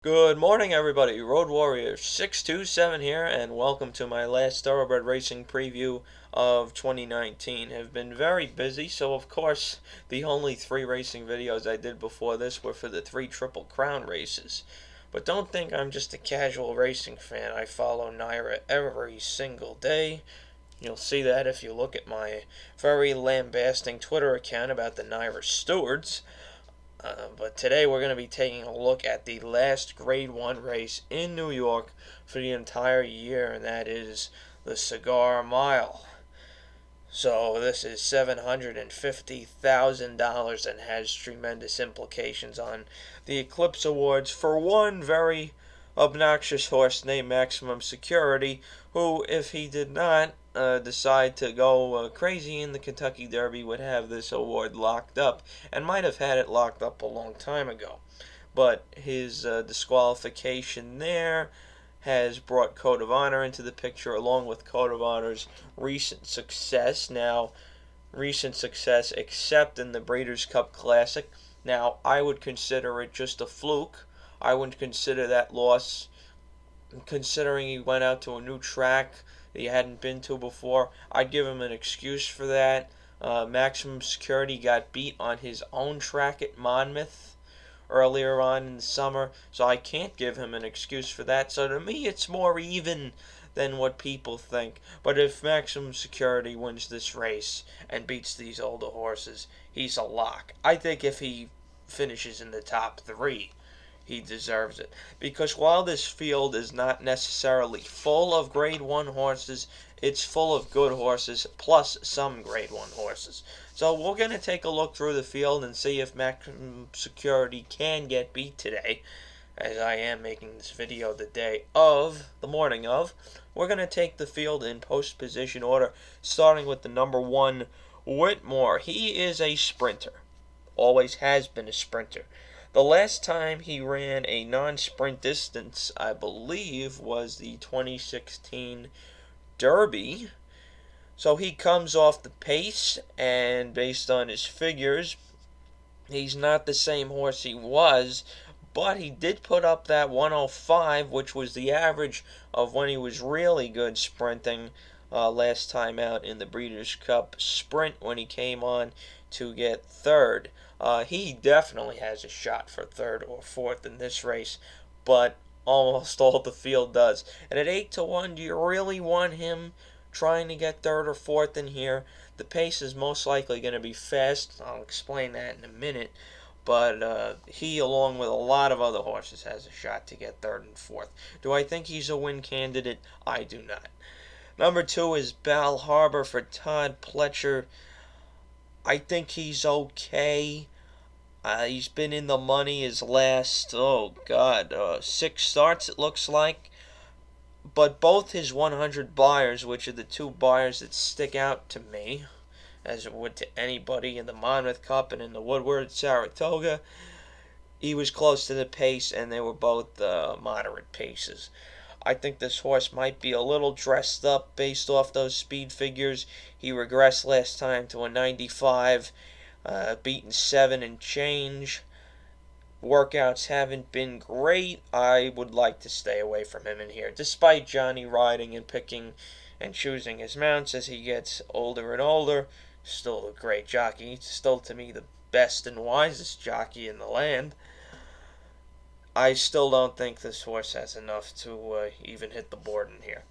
Good morning, everybody. Road Warrior 627 here, and welcome to my last Thoroughbred racing preview of 2019. Have been very busy, so of course the only three racing videos I did before this were for the three Triple Crown races. But don't think I'm just a casual racing fan. I follow NYRA every single day. You'll see that if you look at my very lambasting Twitter account about the NYRA stewards. But today we're going to be taking a look at the last Grade 1 race in New York for the entire year, and that is the Cigar Mile. So this is $750,000 and has tremendous implications on the Eclipse Awards for one very obnoxious horse named Maximum Security, who, if he did not decide to go crazy in the Kentucky Derby, would have this award locked up, and might have had it locked up a long time ago. But his disqualification there has brought Code of Honor into the picture, along with Code of Honor's recent success. Now, recent success except in the Breeders' Cup Classic. Now, I would consider it just a fluke. I wouldn't consider that loss, considering he went out to a new track that he hadn't been to before. I'd give him an excuse for that. Maximum Security got beat on his own track at Monmouth earlier on in the summer, so I can't give him an excuse for that. So to me, it's more even than what people think. But if Maximum Security wins this race and beats these older horses, he's a lock. I think if he finishes in the top three, he deserves it. Because while this field is not necessarily full of Grade 1 horses, it's full of good horses, plus some Grade 1 horses. So we're going to take a look through the field and see if Maximum Security can get beat today, as I am making this video the morning of. We're going to take the field in post-position order, starting with the number 1, Whitmore. He is a sprinter. Always has been a sprinter. The last time he ran a non-sprint distance, I believe, was the 2016 Derby. So he comes off the pace, and based on his figures, he's not the same horse he was, but he did put up that 105, which was the average of when he was really good sprinting last time out in the Breeders' Cup Sprint when he came on to get third. He definitely has a shot for third or fourth in this race, but almost all the field does. And at 8-1, do you really want him trying to get third or fourth in here? The pace is most likely going to be fast. I'll explain that in a minute. But he, along with a lot of other horses, has a shot to get third and fourth. Do I think he's a win candidate? I do not. Number 2 is Bal Harbor for Todd Pletcher. I think he's okay. He's been in the money his last, 6 starts, it looks like. But both his 100 buyers, which are the two buyers that stick out to me, as it would to anybody in the Monmouth Cup and in the Woodward Saratoga, he was close to the pace, and they were both moderate paces. I think this horse might be a little dressed up based off those speed figures. He regressed last time to a 95, beaten 7 and change. Workouts haven't been great. I would like to stay away from him in here, despite Johnny riding and picking and choosing his mounts as he gets older and older. Still a great jockey. Still, to me, the best and wisest jockey in the land. I still don't think this horse has enough to even hit the board in here.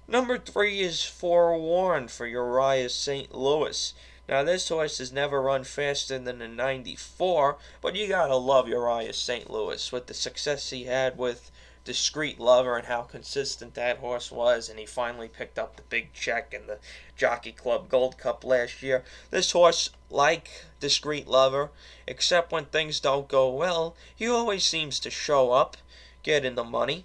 Number 3 is Forewarned for Uriah St. Louis. Now, this horse has never run faster than a 94, but you gotta love Uriah St. Louis with the success he had with Discreet Lover and how consistent that horse was, and he finally picked up the big check in the Jockey Club Gold Cup last year. This horse, like Discreet Lover, except when things don't go well, he always seems to show up, get in the money.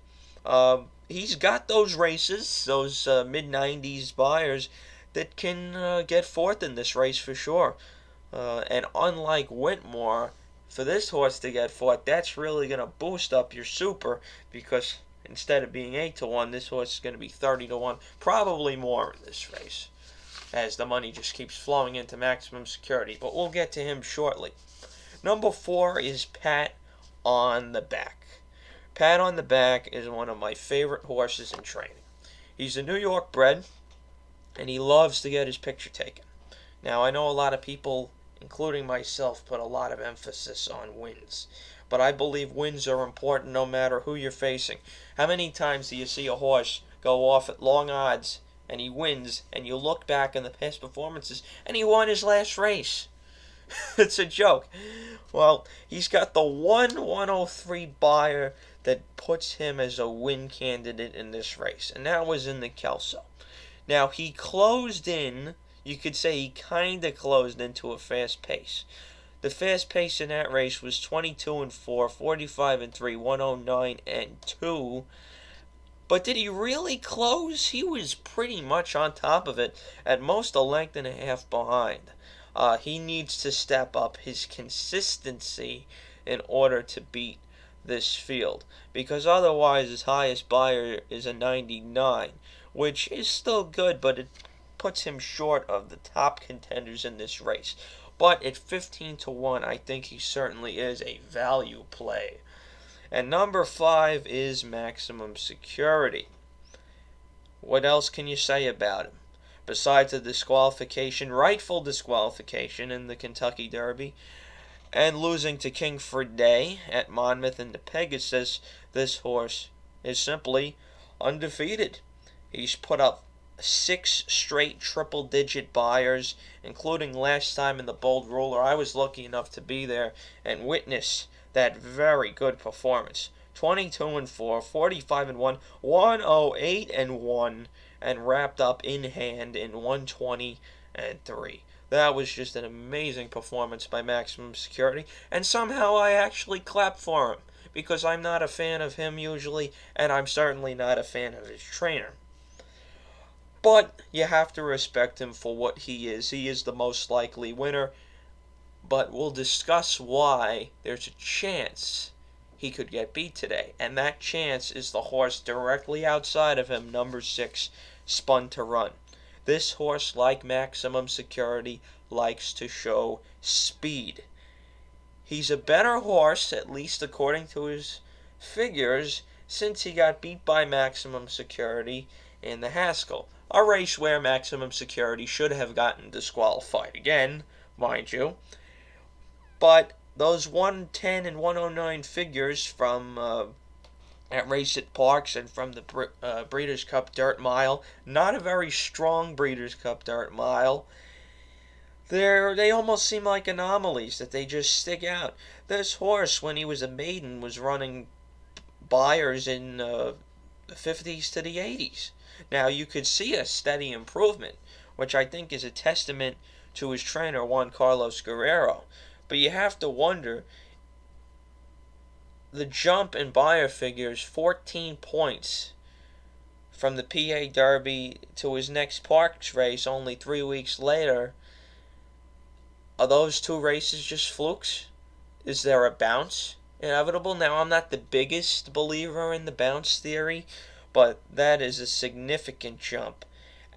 He's got those races, those mid-90s buyers that can get fourth in this race for sure. And unlike Whitmore, for this horse to get fourth, that's really going to boost up your super, because instead of being 8-1, this horse is going to be 30-1, probably more in this race, as the money just keeps flowing into Maximum Security. But we'll get to him shortly. Number 4 is Pat on the Back. Pat on the Back is one of my favorite horses in training. He's a New York bred, and he loves to get his picture taken. Now, I know a lot of people, including myself, put a lot of emphasis on wins. But I believe wins are important no matter who you're facing. How many times do you see a horse go off at long odds and he wins, and you look back in the past performances and he won his last race? It's a joke. Well, he's got the 103 buyer that puts him as a win candidate in this race, and that was in the Kelso. Now, he closed in, you could say he kind of closed into a fast pace. The fast pace in that race was 22-4, 45-3, 109-2. But did he really close? He was pretty much on top of it, at most a length and a half behind. He needs to step up his consistency in order to beat this field, because otherwise his highest buyer is a 99, which is still good, but it puts him short of the top contenders in this race. But at 15-1, I think he certainly is a value play. And number 5 is Maximum Security. What else can you say about him? Besides the disqualification, rightful disqualification in the Kentucky Derby, and losing to King for Day at Monmouth and the Pegasus, this horse is simply undefeated. He's put up 6 straight triple-digit buyers, including last time in the Bold Ruler. I was lucky enough to be there and witness that very good performance. 22-4, 45-1, 108-1, and wrapped up in hand in 120-3. That was just an amazing performance by Maximum Security, and somehow I actually clapped for him, because I'm not a fan of him usually, and I'm certainly not a fan of his trainer. But you have to respect him for what he is. He is the most likely winner, but we'll discuss why there's a chance he could get beat today. And that chance is the horse directly outside of him, number 6, Spun To Run. This horse, like Maximum Security, likes to show speed. He's a better horse, at least according to his figures, since he got beat by Maximum Security in the Haskell. A race where Maximum Security should have gotten disqualified again, mind you. But those 110 and 109 figures from that race at Parks and from the Breeders' Cup Dirt Mile, not a very strong Breeders' Cup Dirt Mile, they almost seem like anomalies, that they just stick out. This horse, when he was a maiden, was running buyers in the 50s to the 80s. Now, you could see a steady improvement, which I think is a testament to his trainer, Juan Carlos Guerrero. But you have to wonder, the jump in buyer figures, 14 points from the PA Derby to his next Parks race only 3 weeks later. Are those 2 races just flukes? Is there a bounce inevitable? Now, I'm not the biggest believer in the bounce theory, but that is a significant jump,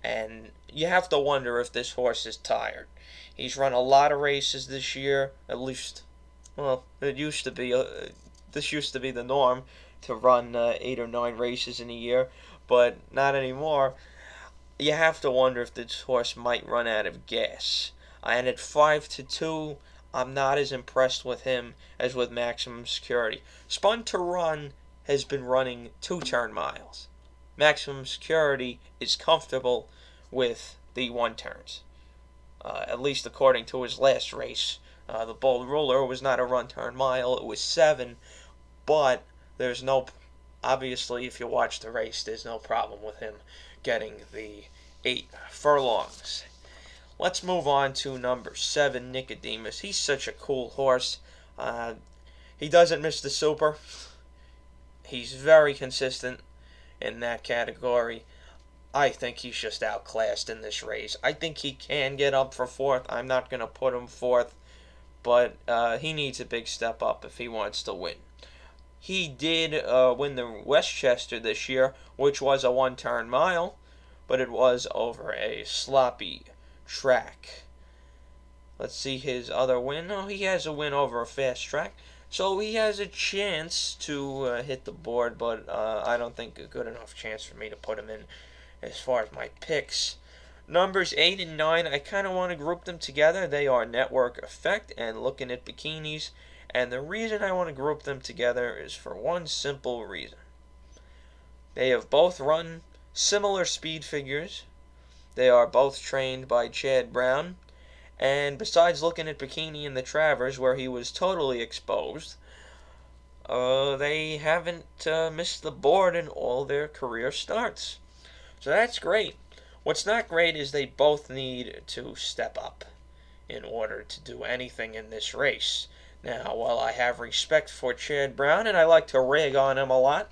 and you have to wonder if this horse is tired. He's run a lot of races this year, at least, well, it used to be, this used to be the norm, to run 8 or 9 races in a year, but not anymore. You have to wonder if this horse might run out of gas. And at 5-2, I'm not as impressed with him as with Maximum Security. Spun To Run has been running 2-turn miles. Maximum Security is comfortable with the 1-turns. At least according to his last race. The Bold Ruler was not a run-turn mile, it was 7, but there's no, obviously if you watch the race, there's no problem with him getting the 8 furlongs. Let's move on to number 7, Nicodemus. He's such a cool horse. He doesn't miss the Super. He's very consistent in that category. I think he's just outclassed in this race. I think he can get up for 4th. I'm not going to put him 4th, but he needs a big step up if he wants to win. He did win the Westchester this year, which was a 1-turn mile, but it was over a sloppy track. Let's see his other win. Oh, he has a win over a fast track. So he has a chance to hit the board, but I don't think a good enough chance for me to put him in as far as my picks. Numbers 8 and 9, I kind of want to group them together. They are Network Effect and Looking at Bikinis. And the reason I want to group them together is for one simple reason. They have both run similar speed figures. They are both trained by Chad Brown. And besides Looking at Bikini in the Travers, where he was totally exposed, they haven't missed the board in all their career starts. So that's great. What's not great is they both need to step up in order to do anything in this race. Now, while I have respect for Chad Brown, and I like to rag on him a lot,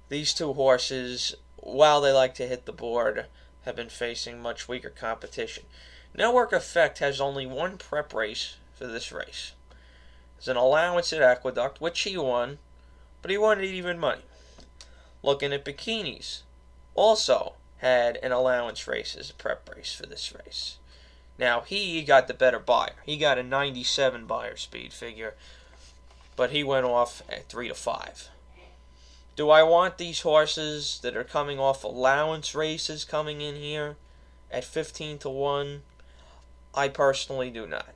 these two horses, while they like to hit the board, have been facing much weaker competition. Network Effect has only one prep race for this race. It's an allowance at Aqueduct, which he won, but he wanted even money. Looking at Bikinis, also had an allowance race as a prep race for this race. Now, he got the better buyer. He got a 97 buyer speed figure, but he went off at 3 to 5. Do I want these horses that are coming off allowance races coming in here at 15 to 1? I personally do not.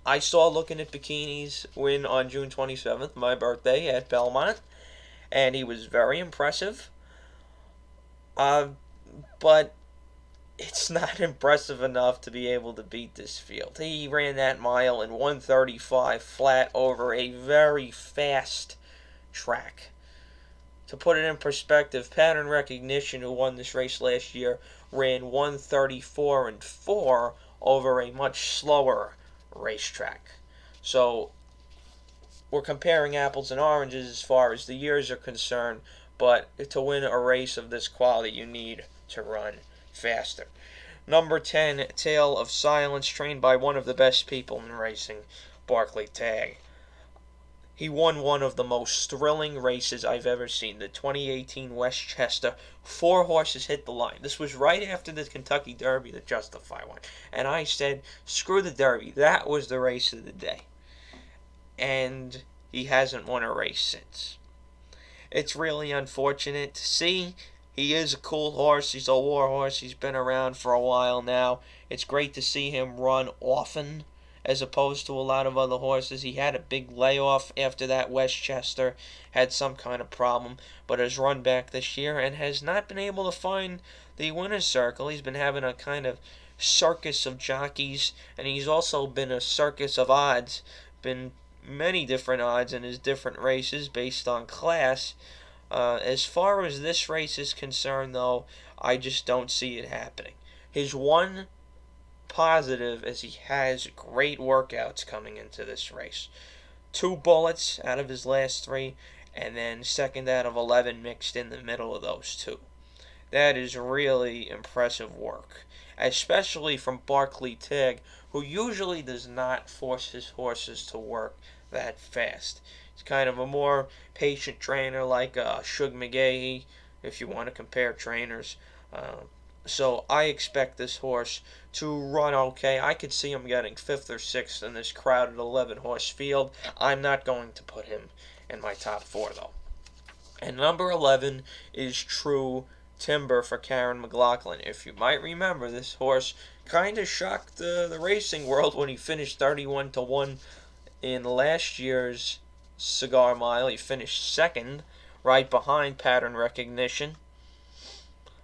I saw Looking at Bikinis win on June 27th, my birthday, at Belmont, and he was very impressive. But it's not impressive enough to be able to beat this field. He ran that mile in 1:35 flat over a very fast track. To put it in perspective, Pattern Recognition, who won this race last year, ran 1:34 and 4 over a much slower racetrack. So we're comparing apples and oranges as far as the years are concerned, but to win a race of this quality, you need to run faster. Number 10, Tale of Silence, trained by one of the best people in racing, Barclay Tagg. He won one of the most thrilling races I've ever seen, the 2018 Westchester. 4 horses hit the line. This was right after the Kentucky Derby, the Justify one. And I said, screw the Derby. That was the race of the day. And he hasn't won a race since. It's really unfortunate to see. He is a cool horse. He's a war horse. He's been around for a while now. It's great to see him run often as opposed to a lot of other horses. He had a big layoff after that Westchester, had some kind of problem, but has run back this year and has not been able to find the winner's circle. He's been having a kind of circus of jockeys, and he's also been a circus of odds. Been many different odds in his different races based on class. As far as this race is concerned, though, I just don't see it happening. His one positive is he has great workouts coming into this race. 2 bullets out of his last 3, and then second out of 11 mixed in the middle of those 2. That is really impressive work, especially from Barclay Tagg, who usually does not force his horses to work that fast. He's kind of a more patient trainer, like Shug McGahee, if you want to compare trainers. So I expect this horse to run okay. I could see him getting 5th or 6th in this crowded 11-horse field. I'm not going to put him in my top 4, though. And number 11 is True Timber for Karen Mclaughlin. If you might remember, this horse kind of shocked the racing world when he finished 31 to 1 in last year's Cigar Mile. He finished 2nd, right behind Pattern Recognition.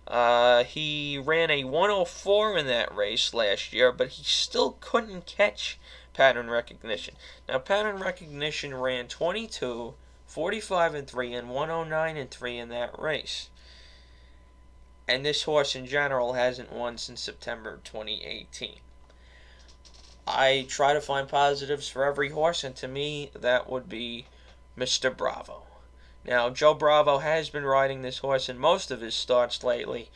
He ran a 1:04 in that race last year, but he still couldn't catch Pattern Recognition. Now, Pattern Recognition ran 22, 45 and 3, and 109 and 3 in that race. And this horse in general hasn't won since September 2018. I try to find positives for every horse, and to me, that would be Mr. Bravo. Now, Joe Bravo has been riding this horse in most of his starts lately,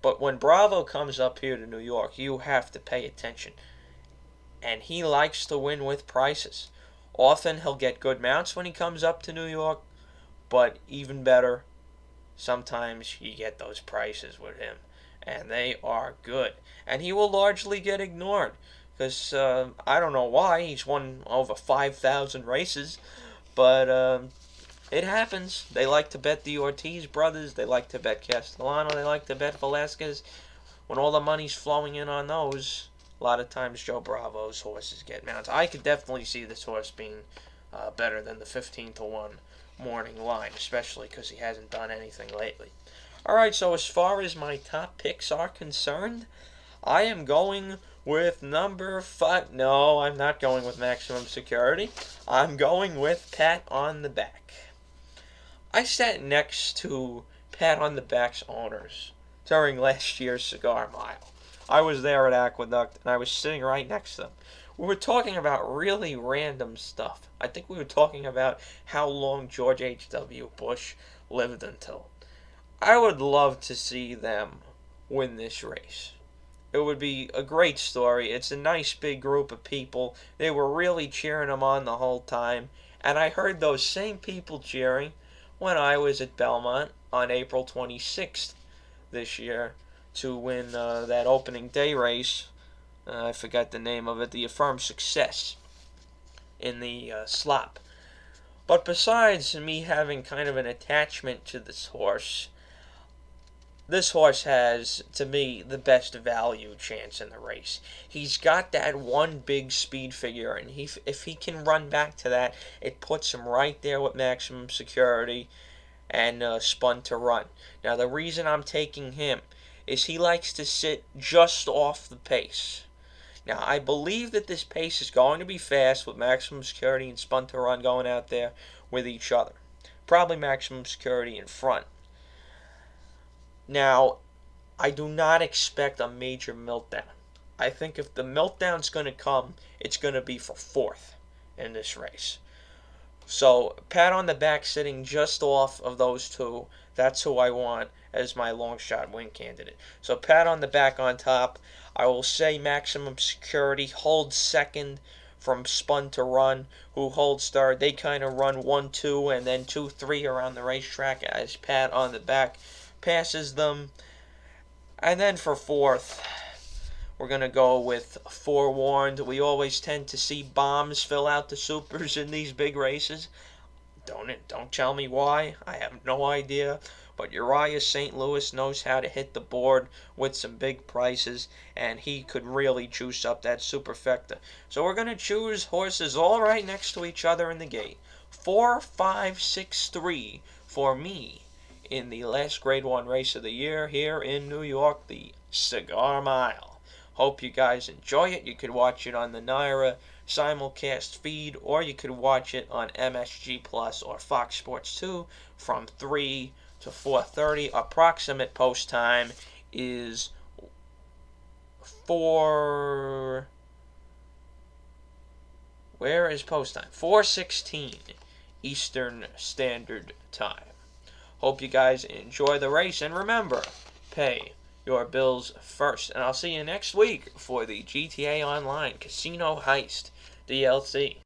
but when Bravo comes up here to New York, you have to pay attention. And he likes to win with prices. Often he'll get good mounts when he comes up to New York, but even better, sometimes you get those prices with him, and they are good. And he will largely get ignored. because I don't know why. He's won over 5,000 races, but it happens. They like to bet the Ortiz brothers. They like to bet Castellano. They like to bet Velasquez. When all the money's flowing in on those, a lot of times Joe Bravo's horses get mounted. I could definitely see this horse being better than the 15-1 morning line, especially because he hasn't done anything lately. Alright, so as far as my top picks are concerned, I am going with number 5. No, I'm not going with Maximum Security. I'm going with Pat on the Back. I sat next to Pat on the Back's owners during last year's Cigar Mile. I was there at Aqueduct, and I was sitting right next to them. We were talking about really random stuff. I think we were talking about how long George H.W. Bush lived until. I would love to see them win this race. It would be a great story. It's a nice big group of people. They were really cheering him on the whole time. And I heard those same people cheering when I was at Belmont on April 26th this year to win that opening day race. I forgot the name of it. The Affirmed Success in the slop. But besides me having kind of an attachment to this horse has, to me, the best value chance in the race. He's got that one big speed figure, and if he can run back to that, it puts him right there with Maximum Security and Spun To Run. Now, the reason I'm taking him is he likes to sit just off the pace. Now, I believe that this pace is going to be fast with Maximum Security and Spun To Run going out there with each other. Probably Maximum Security in front. Now, I do not expect a major meltdown. I think if the meltdown's going to come, it's going to be for 4th in this race. So, Pat on the Back sitting just off of those two, that's who I want as my long shot win candidate. So, Pat on the Back on top. I will say Maximum Security holds second from Spun To Run, who holds third. They kind of run 1-2 and then 2-3 around the racetrack as Pat on the Back passes them. And then for 4th, we're going to go with Forewarned. We always tend to see bombs fill out the supers in these big races. Don't tell me why. I have no idea. But Uriah St. Louis knows how to hit the board with some big prices, and he could really juice up that superfecta. So we're going to choose horses all right next to each other in the gate. 4, 5, 6, 3 for me in the last Grade 1 race of the year here in New York, the Cigar Mile. Hope you guys enjoy it. You could watch it on the Naira simulcast feed, or you could watch it on MSG Plus or Fox Sports 2 from 3 to 4:30. Approximate post time is 4... Where is post time? 4:16 Eastern Standard Time. Hope you guys enjoy the race, and remember, pay your bills first. And I'll see you next week for the GTA Online Casino Heist DLC.